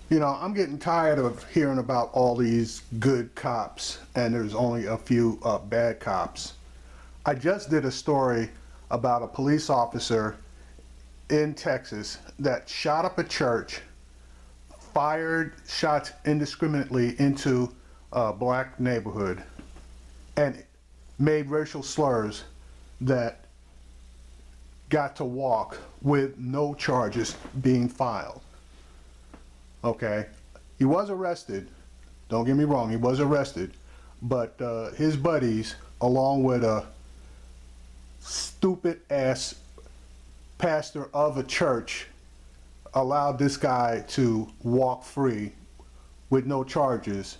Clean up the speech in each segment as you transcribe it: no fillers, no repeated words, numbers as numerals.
You know, I'm getting tired of hearing about all these good cops and there's only a few bad cops. I just did a story about a police officer in Texas that shot up a church, fired shots indiscriminately into a black neighborhood, and made racial slurs that got to walk with no charges being filed. Okay, he was arrested. Don't get me wrong, he was arrested, but his buddies, along with a stupid ass pastor of a church, allowed this guy to walk free with no charges,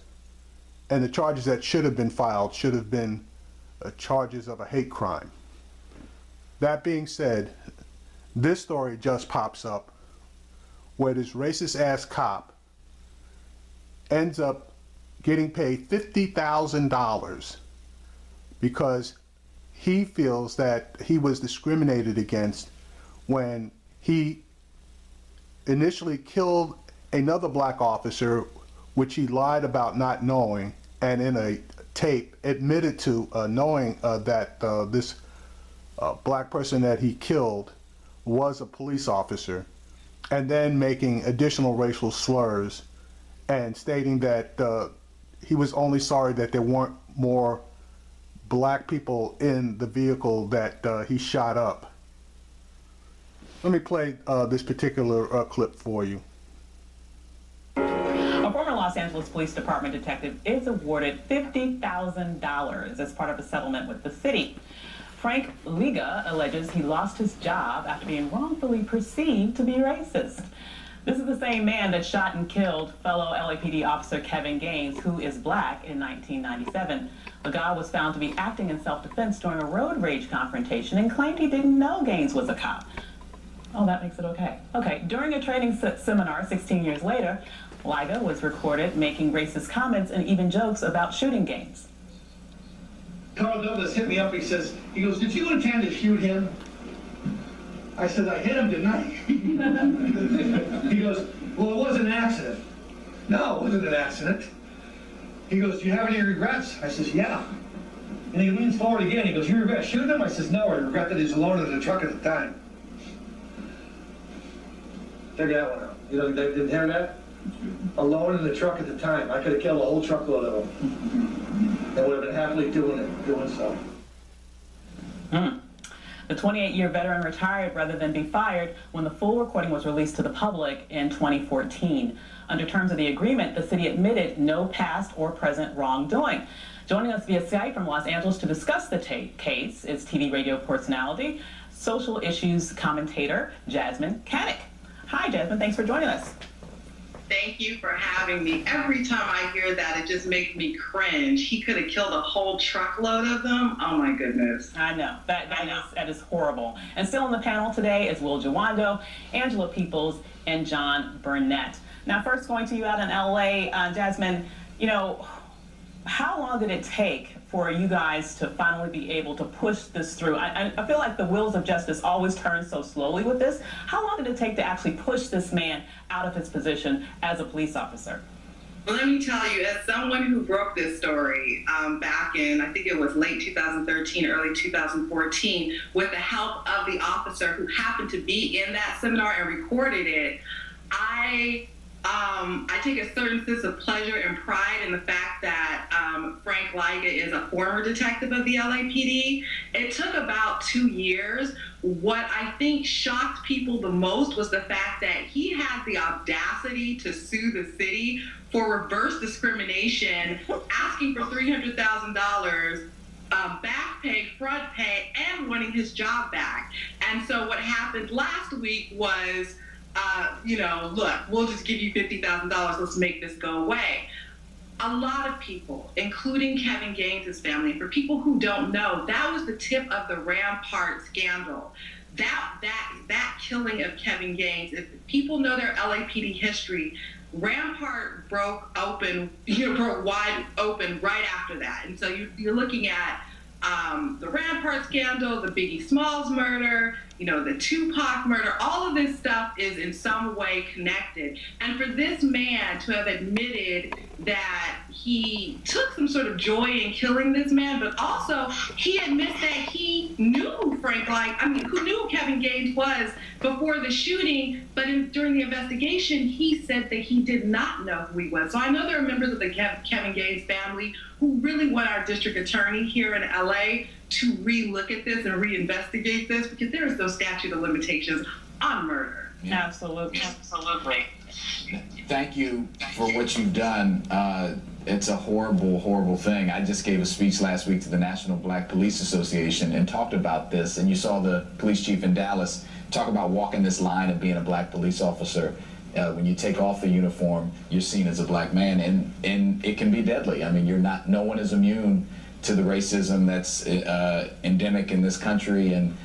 and the charges that should have been filed should have been charges of a hate crime. That being said, this story just pops up where this racist ass cop ends up getting paid $50,000 because he feels that he was discriminated against when he initially killed another black officer, which he lied about not knowing, and in a tape admitted to knowing that this black person that he killed was a police officer, and then making additional racial slurs and stating that he was only sorry that there weren't more black people in the vehicle that he shot up. Let me play this particular clip for you. A former Los Angeles Police Department detective is awarded $50,000 as part of a settlement with the city. Frank Liga alleges he lost his job after being wrongfully perceived to be racist. This is the same man that shot and killed fellow LAPD officer Kevin Gaines, who is black, in 1997. Liga was found to be acting in self-defense during a road rage confrontation and claimed he didn't know Gaines was a cop. Oh, that makes it okay. Okay, during a training seminar 16 years later, Liga was recorded making racist comments and even jokes about shooting Gaines. Carl Douglas hit me up. He goes, did you intend to shoot him? I said, I hit him, didn't I? He goes, well, it was an accident. No, it wasn't an accident. He goes, do you have any regrets? I says, yeah. And he leans forward again. He goes, you regret shooting him? I says, no, I regret that he was alone in the truck at the time. Figure that one out. You know, they didn't hear that? Alone in the truck at the time. I could have killed a whole truckload of them. And would have been happily doing so. The 28-year veteran retired rather than be fired when the full recording was released to the public in 2014. Under terms of the agreement, the city admitted no past or present wrongdoing. Joining us via Skype from Los Angeles to discuss the case is TV radio personality, social issues commentator, Jasmine Kanick. Hi, Jasmine. Thanks for joining us. Thank you for having me. Every time I hear that, it just makes me cringe. He could have killed a whole truckload of them. Oh my goodness. I know. That is horrible. And still on the panel today is Will Jawando, Angela Peoples, and John Burnett. Now, first going to you out in LA, Jasmine, you know, how long did it take for you guys to finally be able to push this through? I feel like the wheels of justice always turn so slowly with this. How long did it take to actually push this man out of his position as a police officer? Well, let me tell you, as someone who broke this story back in, I think it was late 2013, early 2014, with the help of the officer who happened to be in that seminar and recorded it, I take a certain sense of pleasure and pride in the fact that Frank Liga is a former detective of the LAPD. It took about 2 years. What I think shocked people the most was the fact that he had the audacity to sue the city for reverse discrimination, asking for $300,000 back pay, front pay, and wanting his job back. And so what happened last week was, you know, look, we'll just give you $50,000. Let's make this go away. A lot of people, including Kevin Gaines' family, and for people who don't know, that was the tip of the Rampart scandal. That killing of Kevin Gaines, if people know their LAPD history, Rampart broke wide open right after that. And so you're looking at the Rampart scandal, the Biggie Smalls murder, you know, the Tupac murder, all of this stuff is in some way connected. And for this man to have admitted that he took some sort of joy in killing this man, but also he admits that he knew who who knew who Kevin Gaines was before the shooting, but during the investigation, he said that he did not know who he was. So I know there are members of the Kevin Gaines family who really want our district attorney here in LA to re-look at this and reinvestigate this, because there is no statute of limitations on murder. Yeah. Absolutely. Thank you for what you've done. It's a horrible, horrible thing. I just gave a speech last week to the National Black Police Association and talked about this, and you saw the police chief in Dallas talk about walking this line of being a black police officer. When you take off the uniform, you're seen as a black man, and it can be deadly. I mean, no one is immune to the racism that's endemic in this country and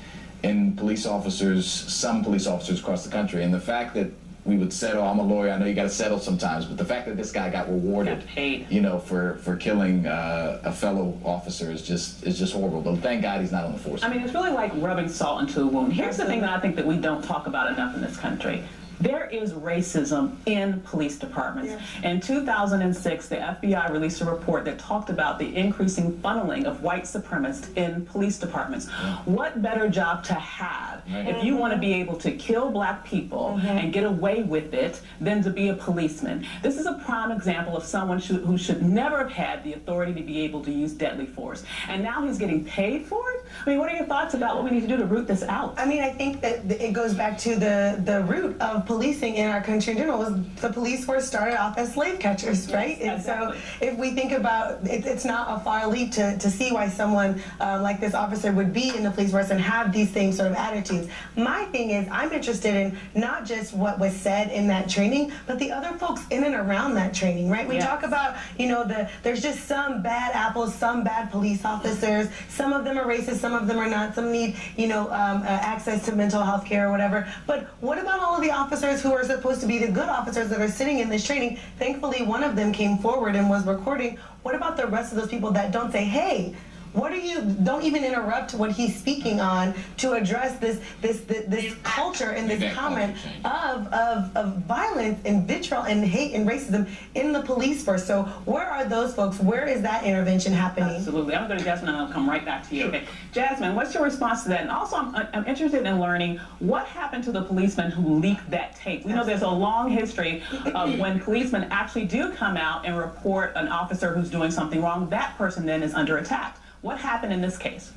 some police officers across the country. And the fact that we would settle, I'm a lawyer, I know you got to settle sometimes, but the fact that this guy got rewarded, Got paid. for killing a fellow officer is just horrible. But thank God he's not on the force. I mean, it's really like rubbing salt into a wound. Here's the thing that I think that we don't talk about enough in this country. There is racism in police departments. Yeah. In 2006, the FBI released a report that talked about the increasing funneling of white supremacists in police departments. Yeah. What better job to have if you want to be able to kill black people and get away with it than to be a policeman? This is a prime example of someone who should never have had the authority to be able to use deadly force. And now he's getting paid for it? I mean, what are your thoughts about what we need to do to root this out? I mean, I think that it goes back to the root of policing in our country in general. Was the police were started off as slave catchers, right? Yes, and exactly. so if we think about it, it's not a far leap to see why someone like this officer would be in the police force and have these same sort of attitudes. My thing is, I'm interested in not just what was said in that training, but the other folks in and around that training, right? We talk about, there's just some bad apples, some bad police officers. Some of them are racist, some of them are not. Some need, access to mental health care or whatever. But what about all of the officers who are supposed to be the good officers that are sitting in this training? Thankfully, one of them came forward and was recording. What about the rest of those people that don't say, hey, don't even interrupt what he's speaking on to address this culture and this comment of violence and vitriol and hate and racism in the police force? So where are those folks? Where is that intervention happening? Absolutely. I'm going to go to Jasmine and I'll come right back to you. Okay. Jasmine, what's your response to that? And also, I'm interested in learning what happened to the policeman who leaked that tape. We know there's a long history of when policemen actually do come out and report an officer who's doing something wrong, that person then is under attack. What happened in this case?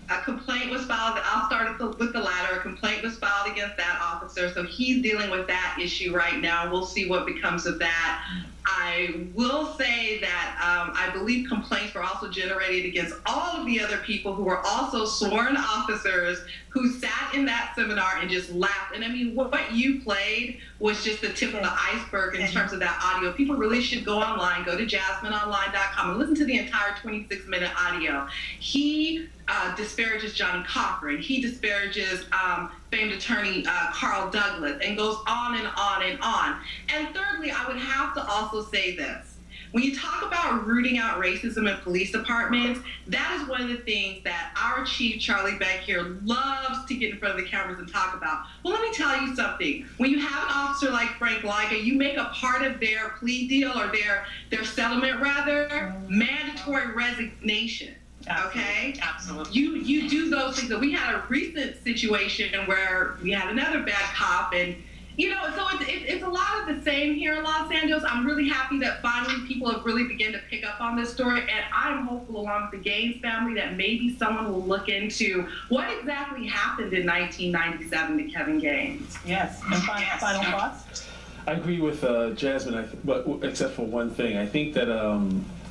A complaint was filed. I'll start with the latter. A complaint was filed against that officer, so he's dealing with that issue right now. We'll see what becomes of that. I will say that I believe complaints were also generated against all of the other people who were also sworn officers who sat in that seminar and just laughed. And I mean, what you played was just the tip of the iceberg in terms of that audio. People really should go online, go to jasmineonline.com and listen to the entire 26-minute audio. He disparages Johnny Cochran. He disparages famed attorney Carl Douglas, and goes on and on and on. And thirdly, I would have to also say this. When you talk about rooting out racism in police departments, that is one of the things that our chief, Charlie Beck here, loves to get in front of the cameras and talk about. Well, let me tell you something. When you have an officer like Frank Liga, you make a part of their plea deal or their settlement rather, mandatory resignation. Okay? Absolutely. You do those things. So we had a recent situation where we had another bad cop, and so it's a lot of the same here in Los Angeles. I'm really happy that finally people have really begun to pick up on this story, and I'm hopeful along with the Gaines family that maybe someone will look into what exactly happened in 1997 to Kevin Gaines. Yes. And final thoughts? I agree with Jasmine, but except for one thing. I think that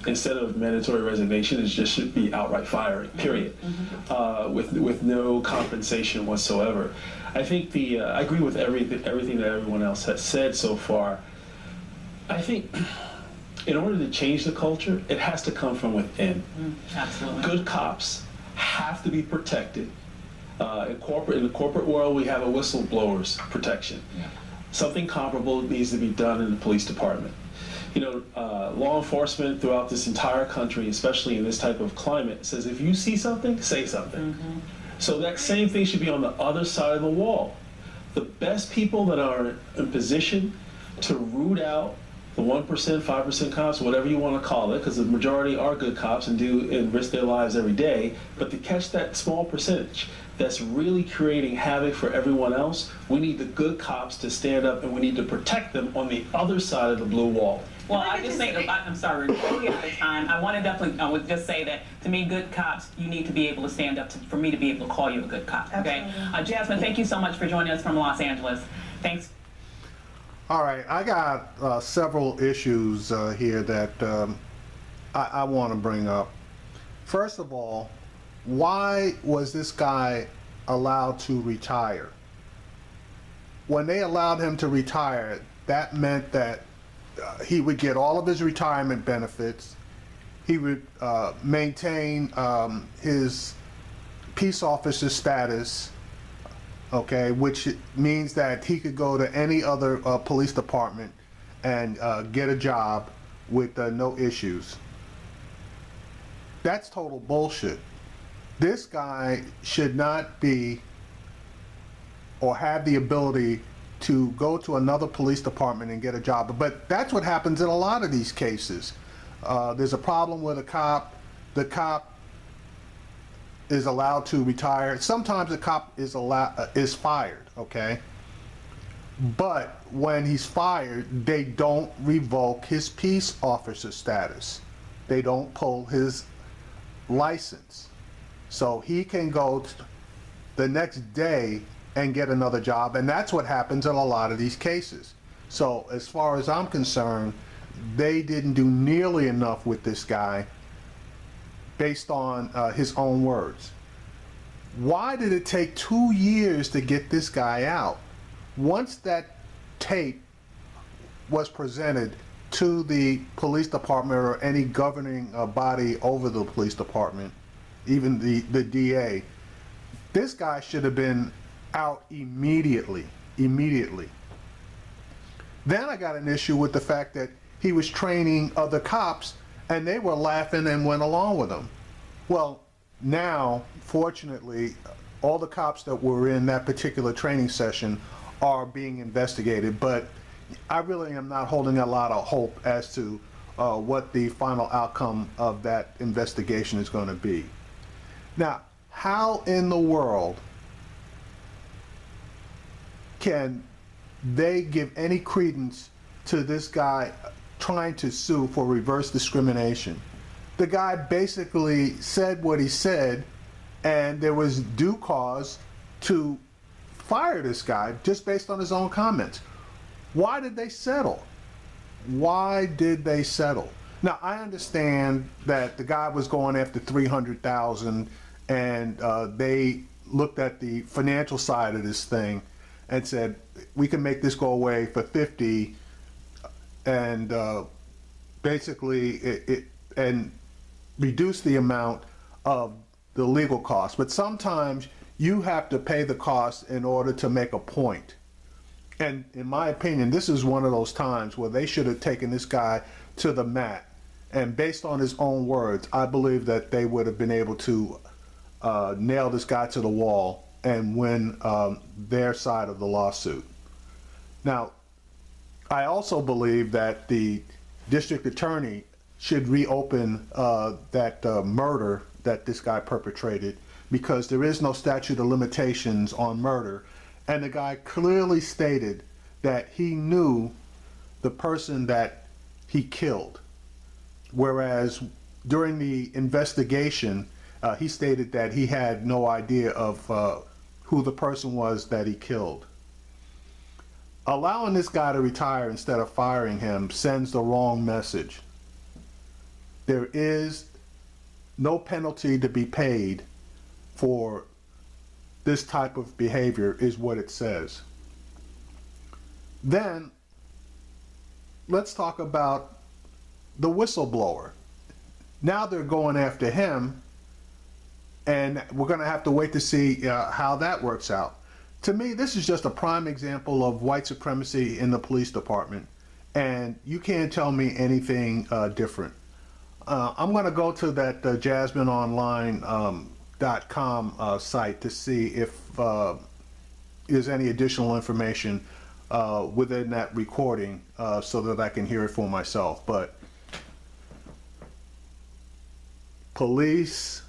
instead of mandatory resignation, it just should be outright firing, period, with no compensation whatsoever. I think I agree with everything that everyone else has said so far. I think in order to change the culture, it has to come from within. Absolutely. Good cops have to be protected. In the corporate world, we have a whistleblower's protection. Yeah. Something comparable needs to be done in the police department. Law enforcement throughout this entire country, especially in this type of climate, says if you see something, say something. So that same thing should be on the other side of the wall. The best people that are in position to root out the 1%, 5% cops, whatever you want to call it, because the majority are good cops and risk their lives every day. But to catch that small percentage that's really creating havoc for everyone else, we need the good cops to stand up, and we need to protect them on the other side of the blue wall. Well, I just say, I'm sorry, we're totally out of time. I would just say that, to me, good cops, you need to be able to stand up for me to be able to call you a good cop, okay? Jasmine, thank you so much for joining us from Los Angeles. Thanks. All right, I got several issues here that I want to bring up. First of all, why was this guy allowed to retire? When they allowed him to retire, that meant that he would get all of his retirement benefits. He would maintain his peace officer status, okay, which means that he could go to any other police department and get a job with no issues. That's total bullshit. This guy should not be or have the ability to go to another police department and get a job. But that's what happens in a lot of these cases. There's a problem with a cop. The cop is allowed to retire. Sometimes the cop is fired, okay? But when he's fired, they don't revoke his peace officer status. They don't pull his license. So he can go the next day and get another job, and that's what happens in a lot of these cases. So as far as I'm concerned, they didn't do nearly enough with this guy based on his own words. Why did it take 2 years to get this guy out? Once that tape was presented to the police department or any governing body over the police department, even the DA, this guy should have been out immediately. Then I got an issue with the fact that he was training other cops and they were laughing and went along with him. Well, now, fortunately, all the cops that were in that particular training session are being investigated, but I really am not holding a lot of hope as to what the final outcome of that investigation is going to be. Now, how in the world can they give any credence to this guy trying to sue for reverse discrimination? The guy basically said what he said, and there was due cause to fire this guy just based on his own comments. Why did they settle? Why did they settle? Now, I understand that the guy was going after $300,000, and they looked at the financial side of this thing and said, we can make this go away for 50, and basically and reduce the amount of the legal costs. But sometimes you have to pay the cost in order to make a point. And in my opinion, this is one of those times where they should have taken this guy to the mat. And based on his own words, I believe that they would have been able to nail this guy to the wall and win their side of the lawsuit. Now, I also believe that the district attorney should reopen that murder that this guy perpetrated, because there is no statute of limitations on murder. And the guy clearly stated that he knew the person that he killed. Whereas during the investigation, he stated that he had no idea of who the person was that he killed. Allowing this guy to retire instead of firing him sends the wrong message. There is no penalty to be paid for this type of behavior, is what it says. Then let's talk about the whistleblower. Now they're going after him, and we're going to have to wait to see how that works out. To me, this is just a prime example of white supremacy in the police department, and you can't tell me anything different. I'm going to go to that JasmineOnline.com site to see if there's any additional information within that recording so that I can hear it for myself. But police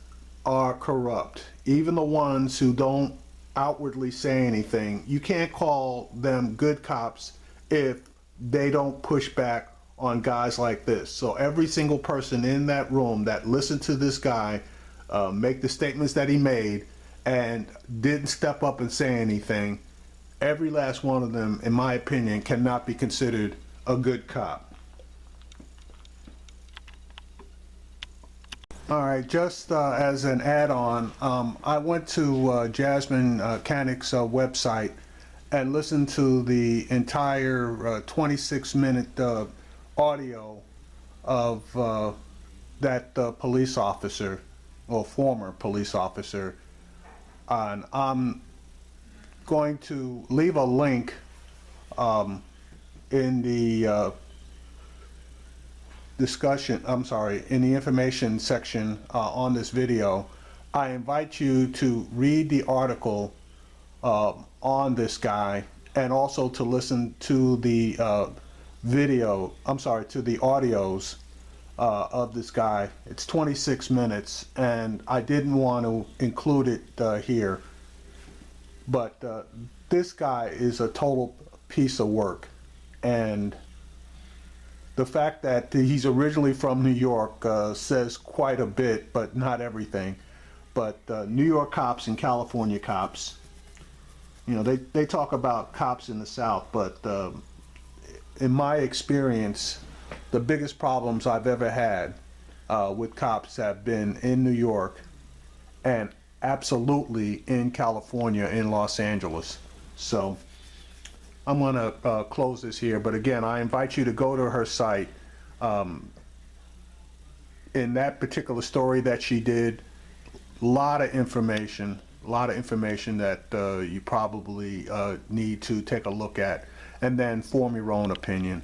are corrupt. Even the ones who don't outwardly say anything, you can't call them good cops if they don't push back on guys like this. So every single person in that room that listened to this guy make the statements that he made and didn't step up and say anything, every last one of them, in my opinion, cannot be considered a good cop. All right, just as an add-on, I went to Jasmine Canick's website and listened to the entire 26-minute audio of that police officer, or former police officer. And I'm going to leave a link in the in the information section on this video. I invite you to read the article on this guy, and also to listen to the to the audios of this guy. It's 26 minutes, and I didn't want to include it here, but this guy is a total piece of work. And the fact that he's originally from New York says quite a bit, but not everything. But New York cops and California cops, you know, they talk about cops in the South, but in my experience, the biggest problems I've ever had with cops have been in New York and absolutely in California, in Los Angeles. So I'm going to close this here, but again, I invite you to go to her site. In that particular story that she did, a lot of information that you probably need to take a look at, and then form your own opinion.